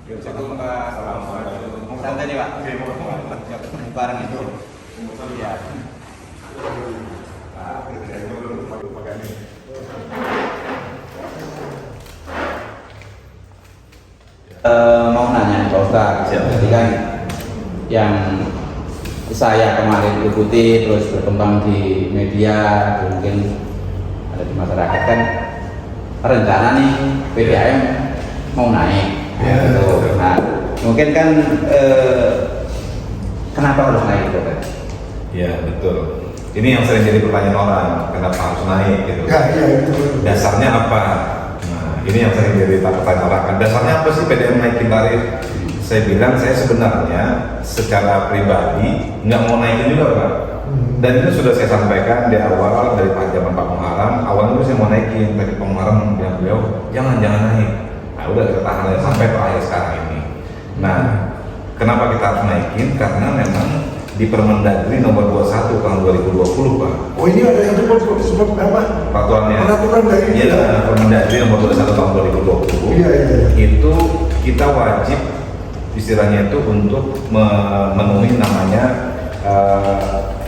Assalamualaikum Pak. Assalamualaikum. Santai nih Pak. Barang itu. Iya. Mau nanya Pak Ustaz, jadi kan yang saya kemarin ikuti terus berkembang di media, mungkin ada di masyarakat kan rencana nih PDAM mau naik. Ya, gitu. Nah, mungkin kan kenapa harus naik itu kan? Ya betul. Ini yang sering jadi pertanyaan orang, kenapa harus naik gitu? Ya, iya itu. Dasarnya apa? Nah, ini yang sering jadi pertanyaan orang. Kan dasarnya apa sih PDAM naikin tarif? Saya bilang saya sebenarnya secara pribadi nggak mau naikin juga Pak. Dan itu sudah saya sampaikan di awal dari zaman Pak Muharrem. Awalnya saya mau naikin, tapi Pak Muharrem bilang beliau jangan naik. Nah, udah kita tahan aja sampai terakhir sekarang ini. Nah, kenapa kita harus naikin? Karena memang di Permendagri nomor 21 tahun 2020 Pak. Oh ini ada yang sebut apa? Peraturan dari Iya, Permendagri nomor 21 tahun 2020. Iya. Itu kita wajib istilahnya itu untuk memenuhi namanya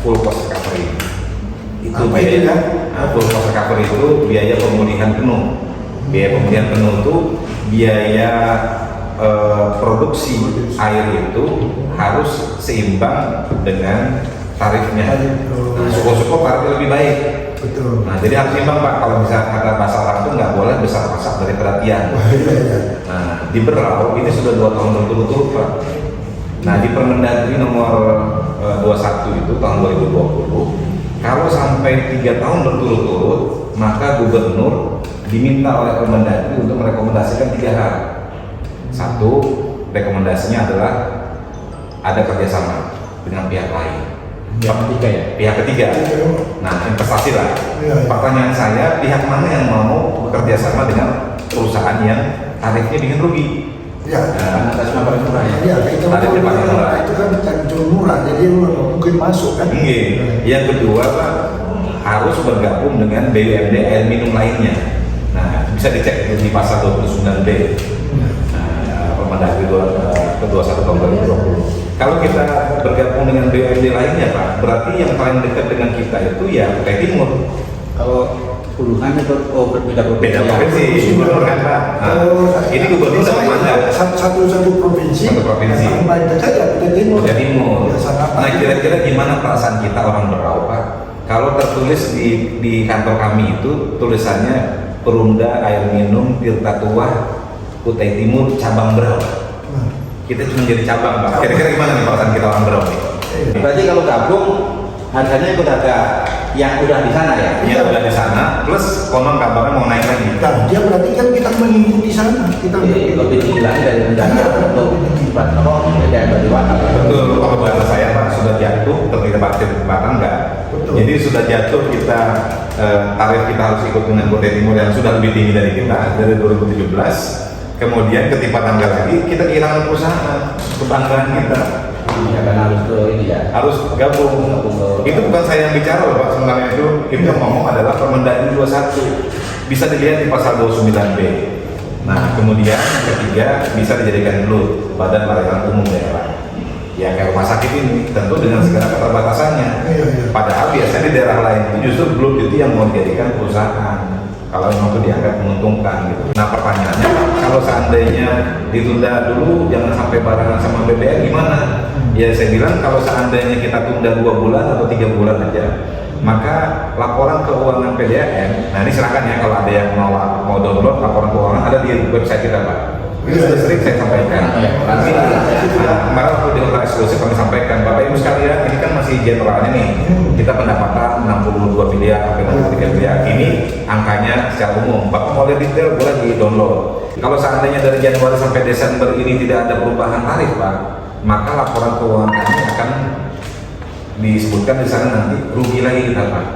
full cost recovery. Itu apa biaya, itu ya? full cost recovery itu biaya pemulihan penuh. Biaya pemulihan penuh itu biaya produksi air itu harus seimbang dengan tarifnya. Nah, syukur-syukur tarifnya lebih baik. Betul. Nah, jadi harus seimbang Pak. Kalau bisa kata bahasa orang itu nggak boleh besar-besar dari perhatian. Iya. Nah, di Berau ini sudah 2 tahun berturut-turut Pak. Nah, di Permendagri nomor 21 itu tahun 2020, kalau sampai 3 tahun berturut-turut, maka gubernur diminta oleh Permendagri untuk merekomendasikan 3 hal. Satu, rekomendasinya adalah ada kerjasama dengan pihak lain. Pihak ketiga ya? Pihak ketiga. Nah, investasi lah. Iya. Pertanyaan saya, pihak mana yang mau bekerja sama dengan perusahaan yang tarifnya bikin rugi? Ya. Karena atas nama murah ya. Iya, itu Tarifnya paling murah. itu kan jual murah, jadi mungkin masuk kan? Iya. Yang kedua Pak, harus bergabung dengan BUMD air minum lainnya. Nah, bisa dicek di pasal 29B. Permendagri 21 tahun 2020. Kalau kita bergabung dengan BUMD lainnya Pak, berarti yang paling dekat dengan kita itu ya Kutai Timur. Kalau hubungan itu berbeda provinsi, gubernur kan Pak. Nah, ini gubernur dapat mandat. Satu provinsi. Satu provinsi. Yang paling dekat ya Kutai Timur. Kutai Timur. Ya, sangat. Nah, kira-kira gimana perasaan kita orang Berau Pak? Kalau tertulis di kantor kami itu tulisannya Perumda Air Minum Tirta Tua Kutai Timur cabang Berau. Kita cuma jadi cabang Pak. Kira-kira gimana nih perasaan kita orang Berau nih? Berarti kalau gabung harganya ikut harga yang udah di sana ya? Yang udah di sana, plus konon kabarnya mau naik lagi. Nah, dia berarti kan kita mengikuti sana. Kita Jadi lebih tinggi lagi dari rencana untuk platform PDAM Baliwata. Betul, kalau bahasa saya Pak sudah jatuh, terlihat kesempatan enggak. Betul. Jadi sudah jatuh kita tarif kita harus ikut dengan Kutai Timur yang sudah lebih tinggi dari kita dari 2017. Kemudian ketimpa tanggal lagi kita kehilangan perusahaan, kebanggaan kita. Ya kan harus ke ini ya. Harus gabung. Itu bukan saya yang bicara loh Pak, sebenarnya itu yang ngomong adalah Permendagri 21. Bisa dilihat di pasal 29B. Nah, kemudian yang ketiga bisa dijadikan dulu Badan Pelayanan Umum Daerah. Ya kayak rumah sakit ini tentu dengan segala keterbatasannya. Iya. Padahal biasanya di daerah lain itu justru belum itu yang mau dijadikan perusahaan. Kalau memang itu dianggap menguntungkan gitu. Nah pertanyaannya, kalau seandainya ditunda dulu, jangan sampai barengan sama BBM gimana? Ya saya bilang kalau seandainya kita tunda 2 bulan atau 3 bulan aja, maka laporan keuangan PDAM, nah ini silakan ya kalau ada yang mau download laporan keuangan ada di website kita Pak. Ini sudah sering saya sampaikan. Kemarin waktu di hotel eksklusif kami sampaikan, Bapak Ibu sekalian, ini kan masih generalnya nih. Kita pendapatan 62 miliar sampai 63 miliar. Ini angkanya secara umum. Bapak mau lihat detail, boleh di download. Kalau seandainya dari Januari sampai Desember ini tidak ada perubahan tarif, Pak, maka laporan keuangan kami akan disebutkan di sana nanti rugi lagi kita, Pak.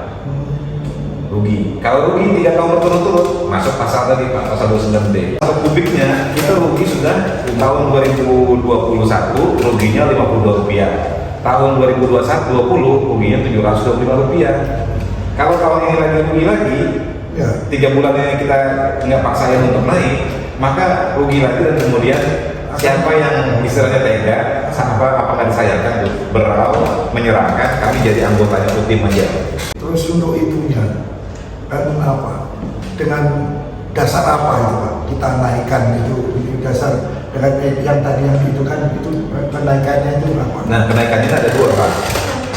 Rugi. Kalau rugi 3 tahun berturut-turut masuk pasal tadi Pak, pasal 29B. Untuk kubiknya kita rugi sudah tahun 2021 ruginya Rp52. Tahun 2021 ruginya Rp725. Kalau tahun ini lagi rugi lagi, Ya. 3 bulan ini kita nggak paksain untuk naik, maka rugi lagi dan kemudian siapa yang istilahnya tega, apa nggak disayangkan tuh, berau, menyerahkan, kami jadi anggotanya tuh tim aja. Terus untuk itunya, apa? Dengan dasar apa itu Pak? Kita naikkan itu dasar dengan yang tadi yang itu kan itu kenaikannya itu apa? Nah kenaikannya ada dua Pak.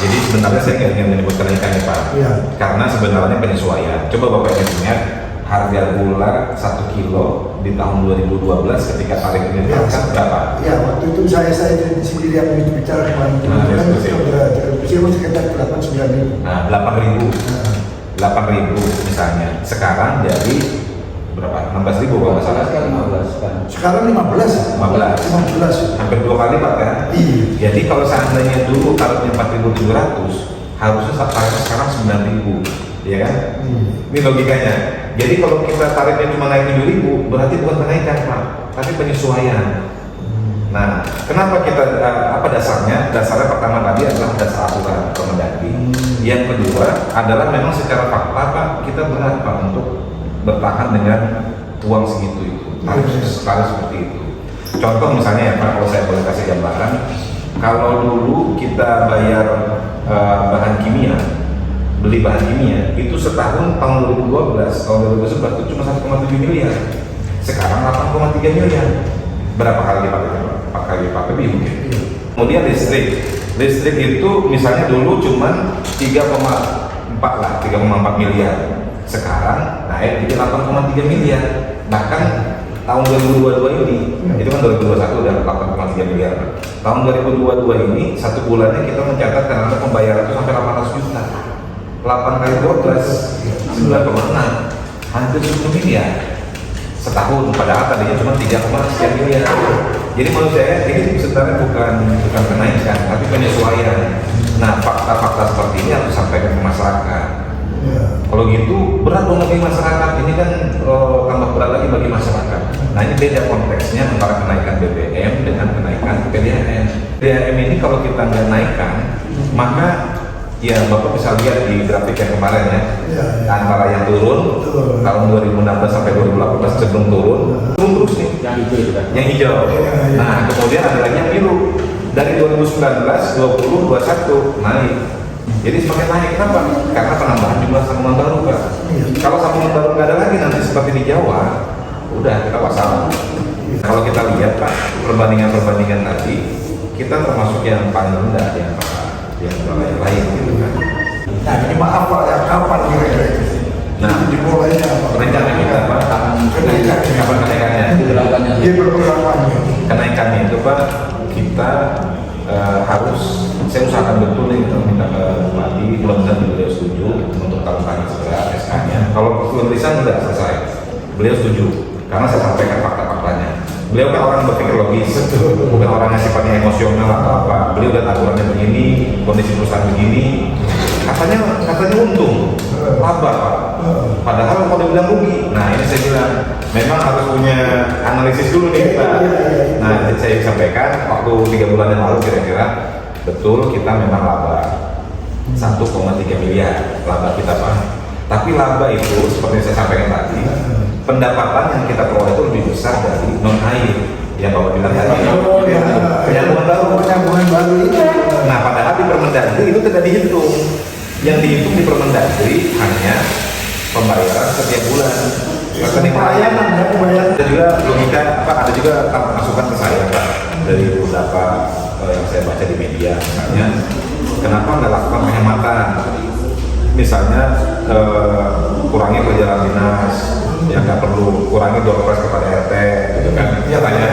Jadi sebenarnya saya nggak ingin menyebut kenaikannya Pak, Iya. karena sebenarnya penyesuaian. Coba Bapak ingat harga gula 1 kilo di tahun 2012 ketika tarif ini ditetapkan berapa? Ya waktu itu saya sendiri yang bicara kemarin itu Nah, kan diskusi. udah sekitar 8-9 ribu. Nah 8.000 misalnya, sekarang jadi berapa? 16.000 kalau nggak salah. Sekarang 15 kan. Sekarang 15. 15. Hampir 2 kali lipat kan? Iya. Jadi kalau seandainya dulu tarifnya 4.700, harusnya tarifnya sekarang 9.000, ya kan? Ini logikanya. Jadi kalau kita tarifnya cuma naik 7.000, berarti bukan kenaikan Pak, tapi penyesuaian. Nah, kenapa kita apa dasarnya? Dasarnya pertama tadi adalah dasar aturan Kemendagri. Yang kedua adalah memang secara fakta Pak, kita berat Pak untuk bertahan dengan uang segitu itu. Tarif seperti itu. Contoh misalnya ya Pak, kalau saya boleh kasih gambaran, kalau dulu kita bayar bahan kimia, beli bahan kimia itu setahun tahun 2012, tahun 2011 itu cuma 1,7 miliar. Sekarang 8,3 miliar. Berapa kali dipakai Pak? 4 kali dipakai lebih mungkin. Kemudian listrik itu misalnya dulu cuma 3,4 lah, 3,4 miliar. Sekarang naik jadi 8,3 miliar. Bahkan tahun 2022 ini, itu kan 2021 udah 8,3 miliar. Tahun 2022 ini satu bulannya kita mencatat karena pembayaran itu sampai 800 juta. 8 kali 12, 9,6, hampir 10 miliar setahun, padahal tadinya cuma 3,sekian miliar. Jadi menurut saya ini sebenarnya bukan kenaikan, tapi penyesuaian. Nah, fakta-fakta seperti ini harus disampaikan ke masyarakat. Kalau gitu berat dong bagi masyarakat, ini kan tambah berat lagi bagi masyarakat. Nah ini beda konteksnya antara kenaikan BBM dengan kenaikan PDAM. PDAM ini kalau kita nggak naikkan, maka ya Bapak bisa lihat di grafik yang kemarin ya, antara yang turun tahun 2016 sampai 2018 cenderung turun terus nih, Yang hijau itu kan. yang hijau. Nah kemudian ada lagi yang biru, dari 2019, 20, 21 naik. Jadi semakin naik, kenapa? Karena penambahan jumlah sambungan baru Pak. Kalau sambungan baru nggak ada lagi nanti seperti di Jawa, udah kita wassalam. Kalau kita lihat Pak, perbandingan tadi, kita termasuk yang paling rendah di antara yang lain gitu kan. Nah ini maaf Pak, yang kapan kira-kira itu? Nah, dimulainya apa? rencana kita Pak, kapan kenaikannya? Dia berpengalaman. Kenaikannya itu Pak, kita harus, saya usahakan betul nih kita minta ke Bupati, mudah-mudahan beliau setuju untuk tangan segera SK-nya. Kalau tulisan sudah selesai, beliau setuju karena saya sampaikan fakta-faktanya. Beliau kan orang berpikir logis, bukan orang yang sifatnya emosional atau apa. Beliau lihat aturannya begini, kondisi perusahaan begini, katanya untung, laba Pak. Padahal kalau dibilang rugi, nah ini saya bilang memang harus punya analisis dulu nih kita. Nah saya sampaikan waktu 3 bulan yang lalu kira-kira betul kita memang laba 1,3 miliar laba kita Pak. Tapi laba itu seperti yang saya sampaikan tadi, pendapatan yang kita peroleh itu lebih besar dari non air yang Bapak bilang tadi. Penyambungan baru itu. Nah padahal di Permendagri itu tidak dihitung. Yang dihitung di Permendagri hanya pembayaran setiap bulan. Pelayanan ya, pembayaran. Ada juga logika ada juga masukan ke saya Pak dari beberapa yang saya baca di media, misalnya kenapa nggak lakukan penghematan, misalnya kurangi perjalanan dinas, yang nggak perlu kurangi door prize kepada RT, gitu kan? Katanya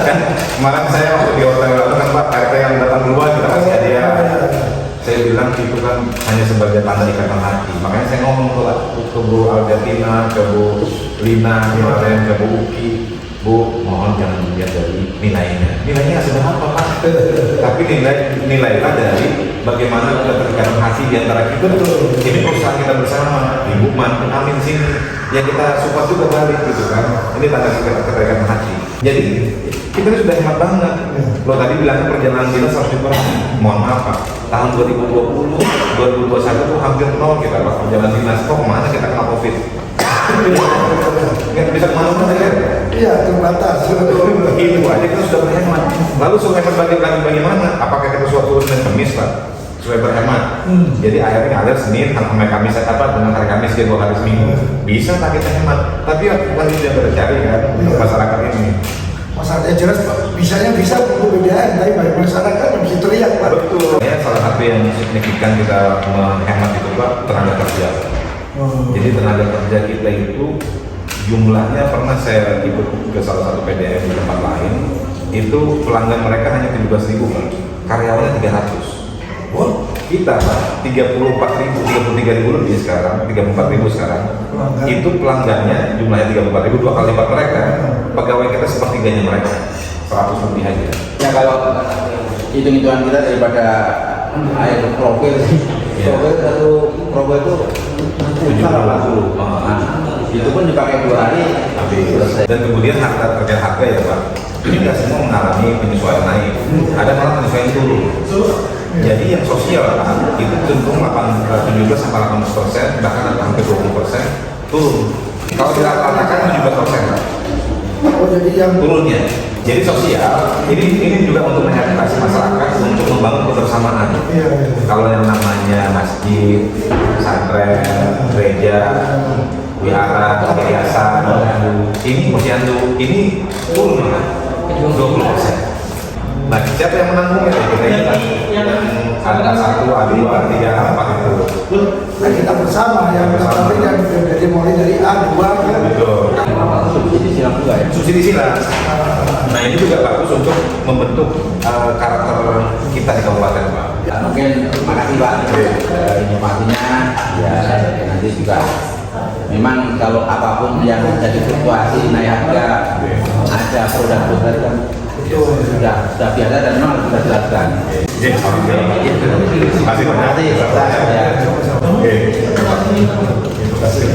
kan kemarin saya waktu di hotel itu kan Pak, RT yang datang duluan kita kasih hadiah. Saya bilang itu kan hanya sebagai tanda ikatan hati. Makanya saya ngomong ke Bu Albertina, ke Bu Lina kemarin, ke Bu Uki, Bu, mohon jangan dilihat dari nilainya. Nilainya nggak seberapa Pak, tapi nilailah dari bagaimana keterikatan hati di antara kita. Ini perusahaan kita bersama, Ibu Man, amin sini. Ya kita support juga balik gitu kan. Ini tanda keterikatan hati. Jadi kita ini sudah hemat banget. Lo tadi bilangnya perjalanan dinas harus dikurangi. Mohon maaf Pak, tahun 2020, 2021 tuh hampir nol kita Pak perjalanan dinas. Kok kemana kita kena COVID? Nggak bisa kemana-mana kan? Iya, terbatas. Itu aja kita sudah berhemat. Lalu supaya hemat bagaimana? Apakah kita suatu turun dan Kamis, Pak? Supaya berhemat. Jadi akhirnya ngalir Senin sampai Kamis apa dengan hari Kamis dia 2 hari seminggu. Bisa tak kita hemat? Tapi ya bukan itu yang kita cari kan untuk masyarakat ini. Masalahnya jelas bisanya bisa untuk PDAM, tapi bagi masyarakat bisa teriak Pak. Betul. Ya, salah satu yang signifikan kita menghemat itu Pak, tenaga kerja. Jadi tenaga kerja kita itu jumlahnya pernah saya ikut ke salah satu PDAM di tempat lain, itu pelanggan mereka hanya 17.000 Pak, karyawannya 300. Wah, Kita Pak, 34.000, 33.000 lebih sekarang, 34.000 sekarang. Pelanggan. Itu pelanggannya jumlahnya 34.000, 2 kali lipat mereka. Pegawai kita sepertiganya mereka, 100 lebih aja. Ya kalau hitung-hitungan kita daripada air profil, Iya. profil itu 70. itu pun dipakai 2 hari Habis. selesai. Dan kemudian terkait harga ya Pak, ini nggak semua mengalami penyesuaian naik, ada malah penyesuaian turun. Jadi yang sosial kan, itu cenderung 17-18%, bahkan ada hampir 20% turun. Kalau dirata-ratakan 17% Pak, oh jadi yang turunnya. Jadi sosial, ini juga untuk mengedukasi masyarakat untuk membangun kebersamaan. iya. Kalau yang namanya masjid, pesantren, gereja, wihara, yayasan, ini posyandu, ini turun kan? 20%. Nah, siapa yang menanggung ya? Kita yang ada 1, A2, A3, A4 itu. Nah, kita bersama yang tapi yang dari mulai dari A2 kan. Betul. Subsidi silang juga ya. Subsidi silang. Nah, ini juga bagus untuk membentuk karakter kita di kabupaten Pak. Ya, mungkin makasih Pak informasinya. Ya nanti juga memang kalau apapun yang jadi fluktuasi naik harga, ada produk-produk kan sudah biasa dan memang harus kita jelaskan. Terima kasih banyak. Terima kasih. Oke. Terima kasih.